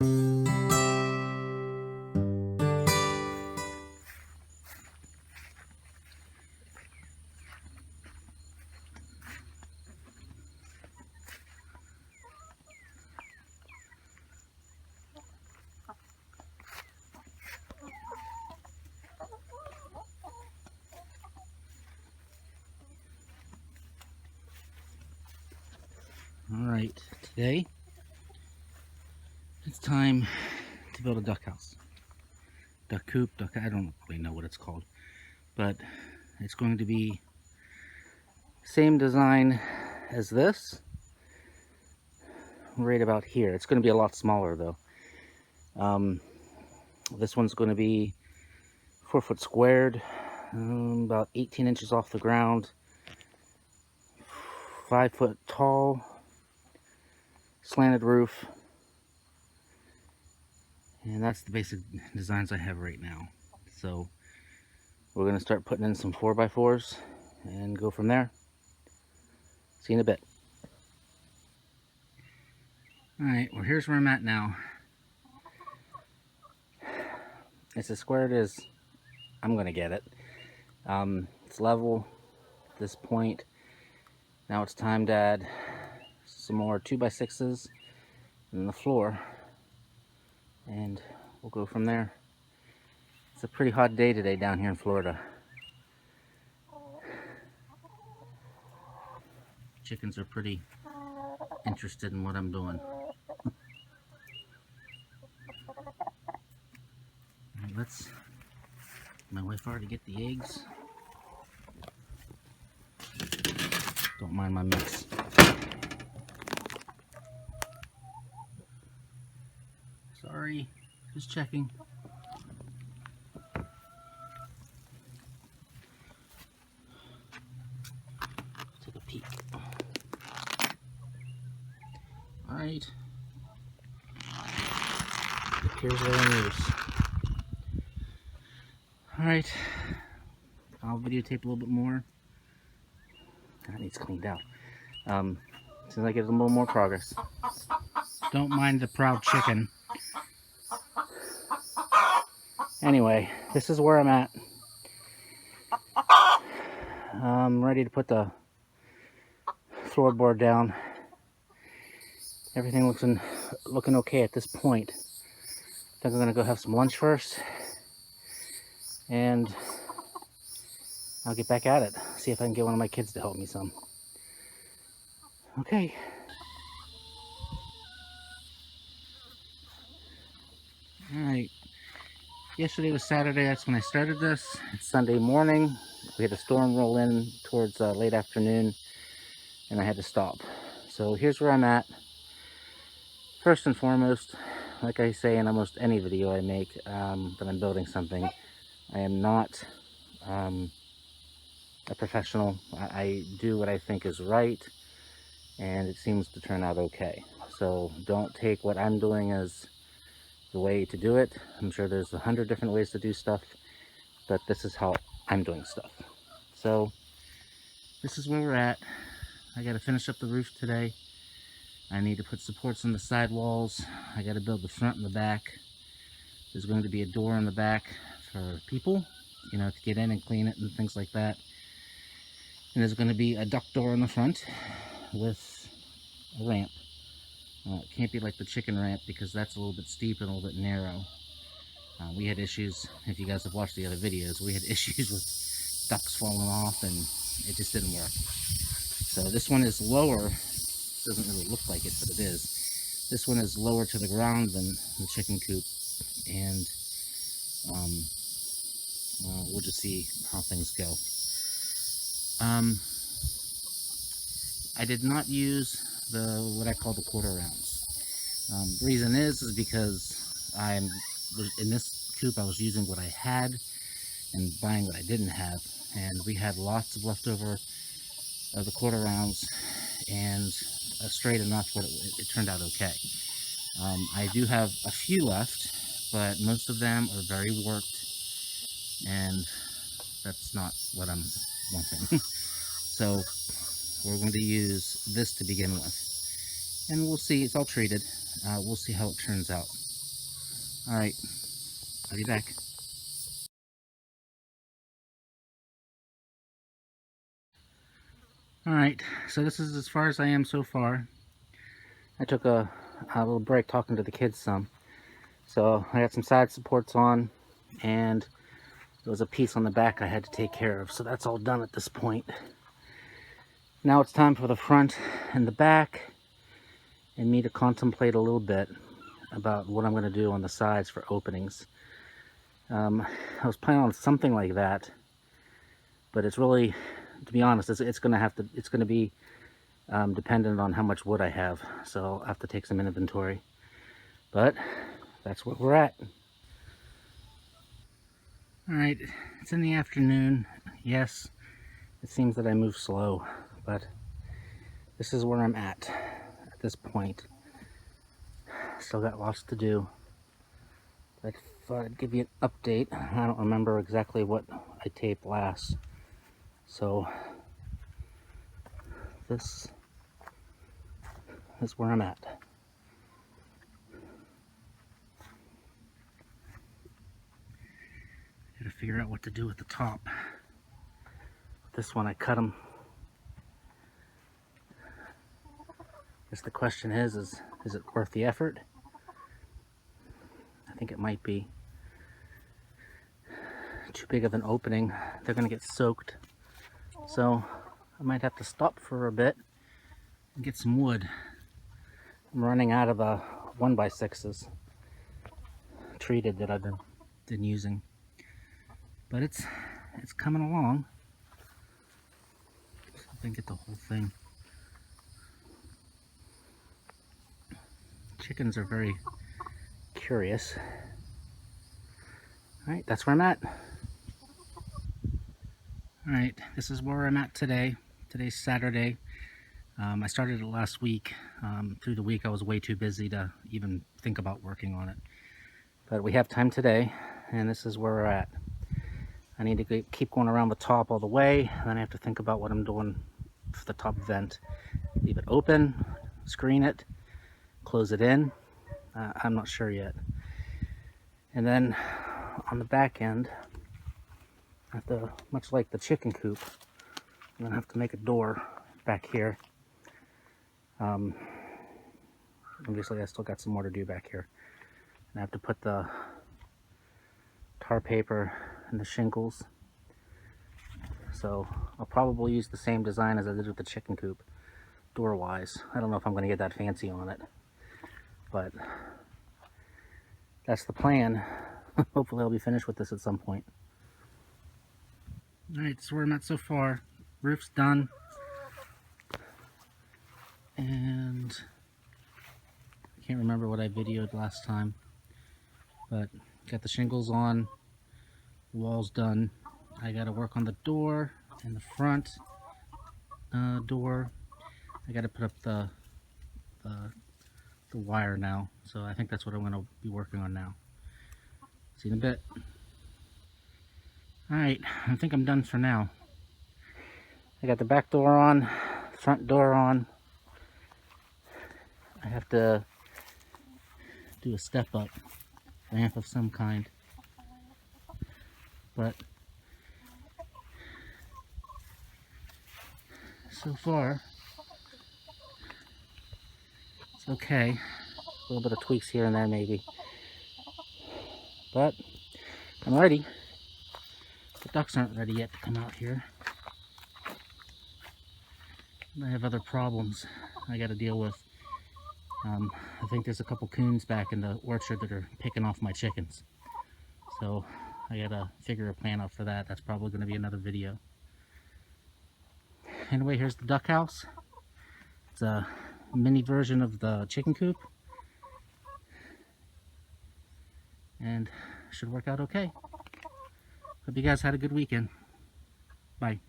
Alright, today it's time to build a duck house. Duck coop, I don't really know what it's called, but it's going to be same design as this, right about here. It's going to be a lot smaller though. This one's going to be 4 foot squared, about 18 inches off the ground, 5 foot tall, slanted roof, and that's the basic designs I have right now. So we're going to start putting in some 4x4s and go from there. See you in a bit. Alright, well here's where I'm at now. It's as square as I'm going to get it. It's level at this point. Now it's time to add some more 2x6s in the floor, and we'll go from there. It's a pretty hot day today down here in Florida. Chickens are pretty interested in what I'm doing. Alright, let's my wife already get the eggs. Don't mind my mess. Sorry, just checking. Take a peek. Alright. Here's what I use. Alright. I'll videotape a little bit more. That needs cleaned out. As soon as I get a little more progress. Don't mind the proud chicken. Anyway, this is where I'm at. I'm ready to put the floorboard down. Everything looking okay at this point. I think I'm gonna go have some lunch first, and I'll get back at it. See if I can get one of my kids to help me some. Okay. Alright. Yesterday was Saturday, that's when I started this. It's Sunday morning. We had a storm roll in towards late afternoon, and I had to stop. So here's where I'm at. First and foremost, like I say in almost any video I make, that I'm building something, I am not a professional. I do what I think is right, and it seems to turn out okay. So don't take what I'm doing as the way to do it. I'm sure there's 100 different ways to do stuff, but this is how I'm doing stuff. So this is where we're at. I got to finish up the roof today. I need to put supports on the side walls. I got to build the front and the back. There's going to be a door in the back for people, you know, to get in and clean it and things like that. And there's going to be a duck door in the front with a ramp. It can't be like the chicken ramp because that's a little bit steep and a little bit narrow. We had issues, if you guys have watched the other videos, we had issues with ducks falling off and it just didn't work. So this one is lower. Doesn't really look like it, but it is. This one is lower to the ground than the chicken coop, and we'll just see how things go. I did not use what I call the quarter rounds. The reason is because in this coop I was using what I had and buying what I didn't have, and we had lots of leftover of the quarter rounds, and straight enough where it turned out okay. I do have a few left, but most of them are very warped, and that's not what I'm wanting. So we're going to use this to begin with, and we'll see. It's all treated. We'll see how it turns out. All right, I'll be back. All right, so this is as far as I am so far. I took a little break talking to the kids some. So I got some side supports on, and there was a piece on the back I had to take care of. So that's all done at this point. Now it's time for the front and the back, and me to contemplate a little bit about what I'm going to do on the sides for openings. I was planning on something like that, but it's really, to be honest, it's going to be dependent on how much wood I have. So I'll have to take some inventory. But that's where we're at. All right, it's in the afternoon. Yes, it seems that I move slow, but this is where I'm at this point. Still got lots to do. I thought I'd give you an update. I don't remember exactly what I taped last. So this is where I'm at. Gotta figure out what to do with the top. This one I cut them. Guess the question is it worth the effort? I think it might be. Too big of an opening. They're gonna get soaked. So I might have to stop for a bit and get some wood. I'm running out of the 1x6s treated that I've been using. But it's coming along. See if I can get the whole thing. Chickens are very curious. All right, that's where I'm at. All right, this is where I'm at today. Today's Saturday. I started it last week. Through the week, I was way too busy to even think about working on it. But we have time today, and this is where we're at. I need to keep going around the top all the way, and then I have to think about what I'm doing for the top vent. Leave it open, screen it, close it in. I'm not sure yet. And then on the back end, I have to, much like the chicken coop, I'm gonna have to make a door back here. Obviously I still got some more to do back here. And I have to put the tar paper and the shingles. So I'll probably use the same design as I did with the chicken coop, door wise. I don't know if I'm gonna get that fancy on it, but that's the plan. Hopefully I'll be finished with this at some point. All right, so where I'm at so far. Roof's done. And I can't remember what I videoed last time, but got the shingles on, the wall's done. I gotta work on the door and the front door. I gotta put up the wire now, so I think that's what I'm gonna be working on now. See you in a bit. Alright, I think I'm done for now. I got the back door on, front door on. I have to do a step up ramp of some kind, but so far it's okay. A little bit of tweaks here and there maybe, but I'm ready. The ducks aren't ready yet to come out here. I have other problems I got to deal with. I think there's a couple coons back in the orchard that are picking off my chickens. So I gotta figure a plan out for that. That's probably gonna be another video. Anyway, here's the duck house. It's a mini version of the chicken coop. And should work out okay. Hope you guys had a good weekend. Bye.